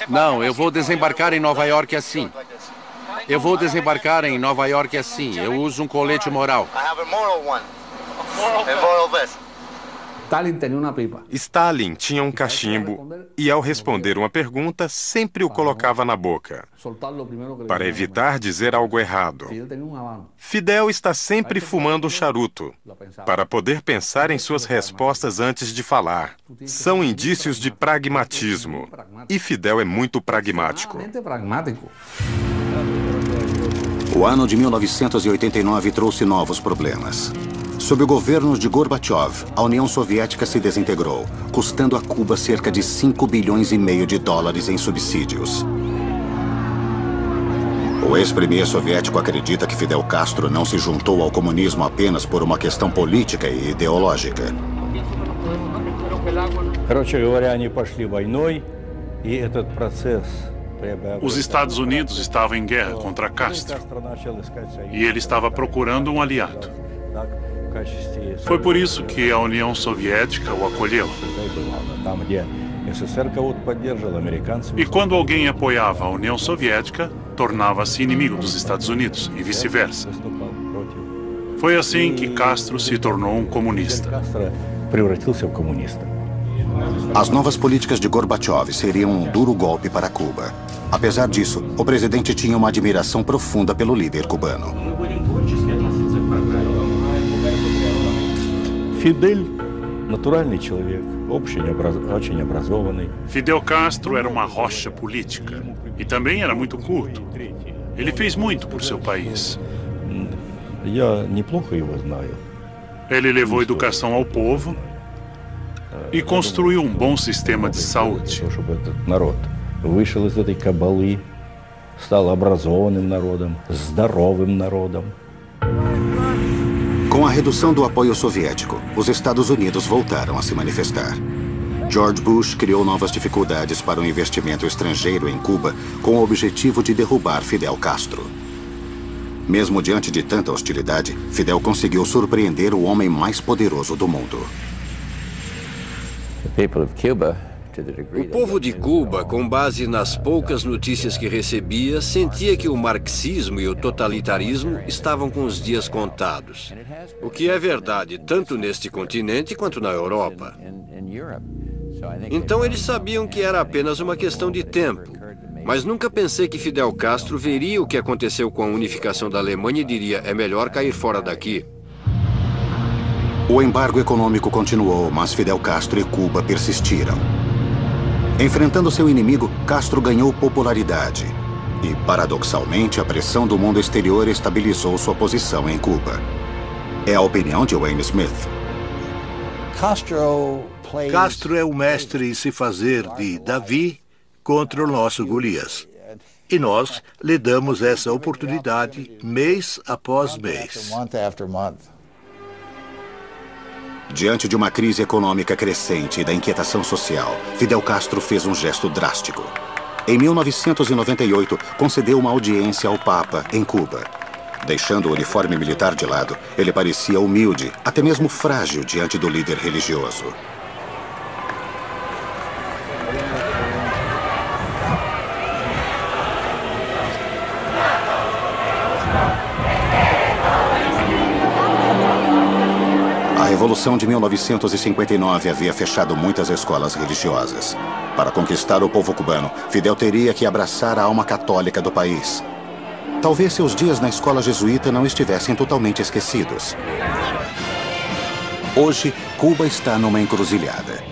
Não, eu vou desembarcar em Nova York assim. Eu vou desembarcar em Nova York assim. Eu uso um colete moral. Stalin tinha um cachimbo e, ao responder uma pergunta, sempre o colocava na boca, para evitar dizer algo errado. Fidel está sempre fumando um charuto, para poder pensar em suas respostas antes de falar. São indícios de pragmatismo, e Fidel é muito pragmático. O ano de 1989 trouxe novos problemas. Sob o governo de Gorbachev, a União Soviética se desintegrou, custando a Cuba cerca de 5 bilhões e meio de dólares em subsídios. O ex-premier soviético acredita que Fidel Castro não se juntou ao comunismo apenas por uma questão política e ideológica. Os Estados Unidos estavam em guerra contra Castro e ele estava procurando um aliado. Foi por isso que a União Soviética o acolheu. E quando alguém apoiava a União Soviética, tornava-se inimigo dos Estados Unidos e vice-versa. Foi assim que Castro se tornou um comunista. As novas políticas de Gorbachev seriam um duro golpe para Cuba. Apesar disso, o presidente tinha uma admiração profunda pelo líder cubano. Fidel Castro era uma rocha política e também era muito culto. Ele fez muito por seu país. Ele levou educação ao povo e construiu um bom sistema de saúde. Вышел из этой кабалы, стал образованным народом, здоровым народом. Com Com a redução do apoio soviético, os Estados Unidos voltaram a se manifestar. George Bush criou novas dificuldades para o investimento estrangeiro em Cuba com o objetivo de derrubar Fidel Castro. Mesmo diante de tanta hostilidade, Fidel conseguiu surpreender o homem mais poderoso do mundo. O povo de Cuba, com base nas poucas notícias que recebia, sentia que o marxismo e o totalitarismo estavam com os dias contados. O que é verdade tanto neste continente quanto na Europa. Então eles sabiam que era apenas uma questão de tempo. Mas nunca pensei que Fidel Castro veria o que aconteceu com a unificação da Alemanha e diria: é melhor cair fora daqui. O embargo econômico continuou, mas Fidel Castro e Cuba persistiram. Enfrentando seu inimigo, Castro ganhou popularidade. E, paradoxalmente, a pressão do mundo exterior estabilizou sua posição em Cuba. É a opinião de Wayne Smith. Castro é o mestre em se fazer de Davi contra o nosso Golias. E nós lhe damos essa oportunidade mês após mês. Diante de uma crise econômica crescente e da inquietação social, Fidel Castro fez um gesto drástico. Em 1998, concedeu uma audiência ao Papa em Cuba. Deixando o uniforme militar de lado, ele parecia humilde, até mesmo frágil diante do líder religioso. A Revolução de 1959 havia fechado muitas escolas religiosas. Para conquistar o povo cubano, Fidel teria que abraçar a alma católica do país. Talvez seus dias na escola jesuíta não estivessem totalmente esquecidos. Hoje, Cuba está numa encruzilhada.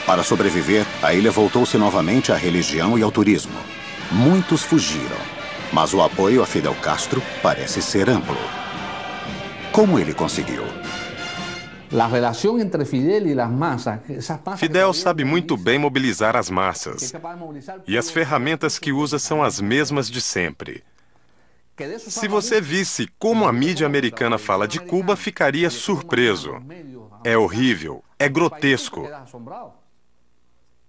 Para sobreviver, a ilha voltou-se novamente à religião e ao turismo. Muitos fugiram, mas o apoio a Fidel Castro parece ser amplo. Como ele conseguiu? Fidel sabe muito bem mobilizar as massas. E as ferramentas que usa são as mesmas de sempre. Se você visse como a mídia americana fala de Cuba, ficaria surpreso. É horrível, é grotesco.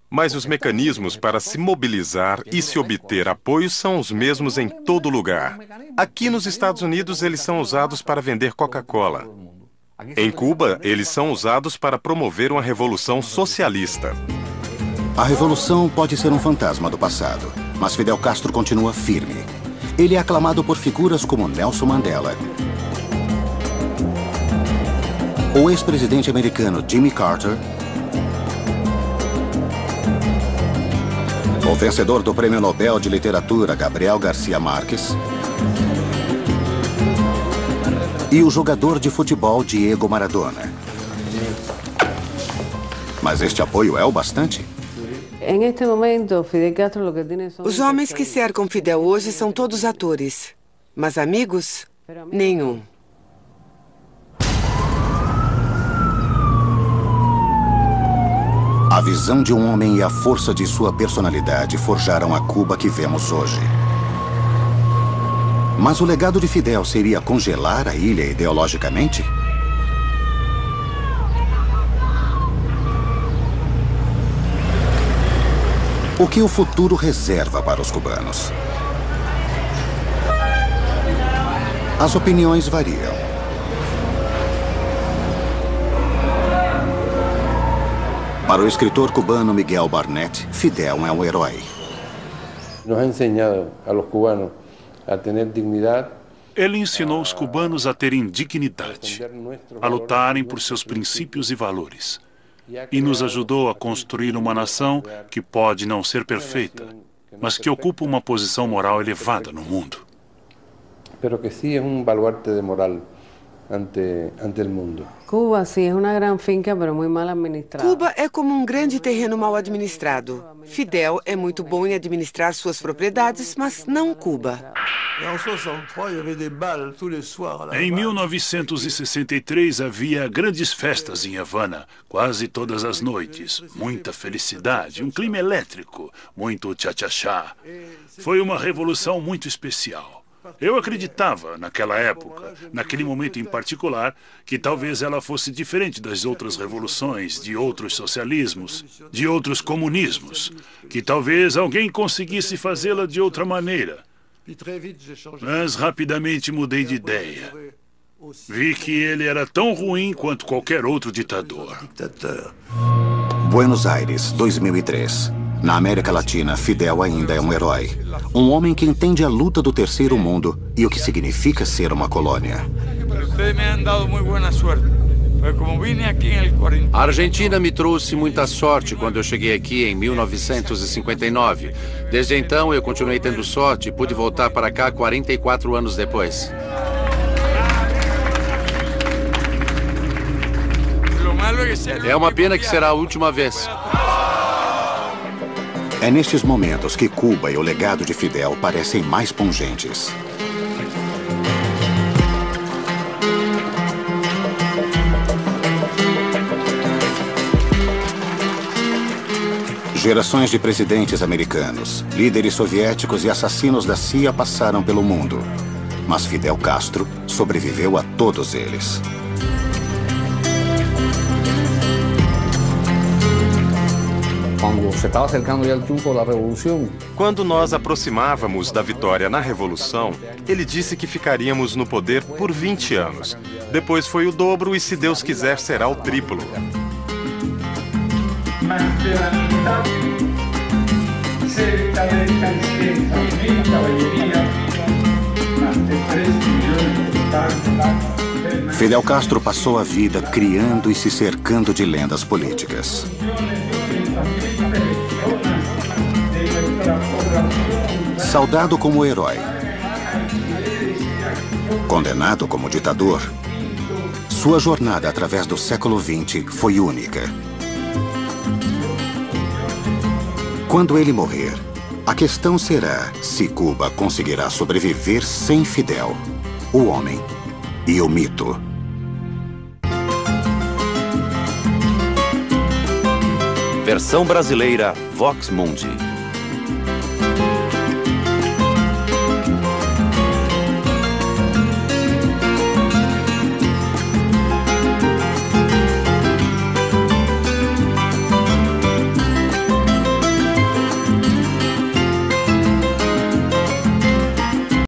Mas os mecanismos para se mobilizar e se obter apoio são os mesmos em todo lugar. Aqui nos Estados Unidos, eles são usados para vender Coca-Cola. Em Cuba, eles são usados para promover uma revolução socialista. A revolução pode ser um fantasma do passado, mas Fidel Castro continua firme. Ele é aclamado por figuras como Nelson Mandela, o ex-presidente americano Jimmy Carter, o vencedor do Prêmio Nobel de Literatura Gabriel Garcia Marques e o jogador de futebol Diego Maradona. Mas este apoio é o bastante? Os homens que cercam Fidel hoje são todos atores, mas amigos, nenhum. A visão de um homem e a força de sua personalidade forjaram a Cuba que vemos hoje. Mas o legado de Fidel seria congelar a ilha ideologicamente? O que o futuro reserva para os cubanos? As opiniões variam. Para o escritor cubano Miguel Barnett, Fidel é um herói. Nos ha enseñado a los cubanos a tener dignidad. Ele ensinou os cubanos a terem dignidade, a lutarem por seus princípios e valores. E nos ajudou a construir uma nação que pode não ser perfeita, mas que ocupa uma posição moral elevada no mundo. Pero que sí es un baluarte de moral ante el mundo. Cuba é como um grande terreno mal administrado. Fidel é muito bom em administrar suas propriedades, mas não Cuba. Em 1963 havia grandes festas em Havana, quase todas as noites. Muita felicidade, um clima elétrico, muito tchá-tchá-tchá. Foi uma revolução muito especial. Eu acreditava, naquela época, naquele momento em particular, que talvez ela fosse diferente das outras revoluções, de outros socialismos, de outros comunismos, que talvez alguém conseguisse fazê-la de outra maneira. Mas rapidamente mudei de ideia. Vi que ele era tão ruim quanto qualquer outro ditador. Buenos Aires, 2003. Na América Latina, Fidel ainda é um herói. Um homem que entende a luta do terceiro mundo e o que significa ser uma colônia. A Argentina me trouxe muita sorte quando eu cheguei aqui em 1959. Desde então, eu continuei tendo sorte e pude voltar para cá 44 anos depois. É uma pena que será a última vez. É nestes momentos que Cuba e o legado de Fidel parecem mais pungentes. Gerações de presidentes americanos, líderes soviéticos e assassinos da CIA passaram pelo mundo. Mas Fidel Castro sobreviveu a todos eles. Quando nós aproximávamos da vitória na Revolução, ele disse que ficaríamos no poder por 20 anos. Depois foi o dobro e, se Deus quiser, será o triplo. Fidel Castro passou a vida criando e se cercando de lendas políticas. Saudado como herói, condenado como ditador, sua jornada através do século XX foi única. Quando ele morrer, a questão será se Cuba conseguirá sobreviver sem Fidel, o homem e o mito. Versão brasileira Vox Mundi.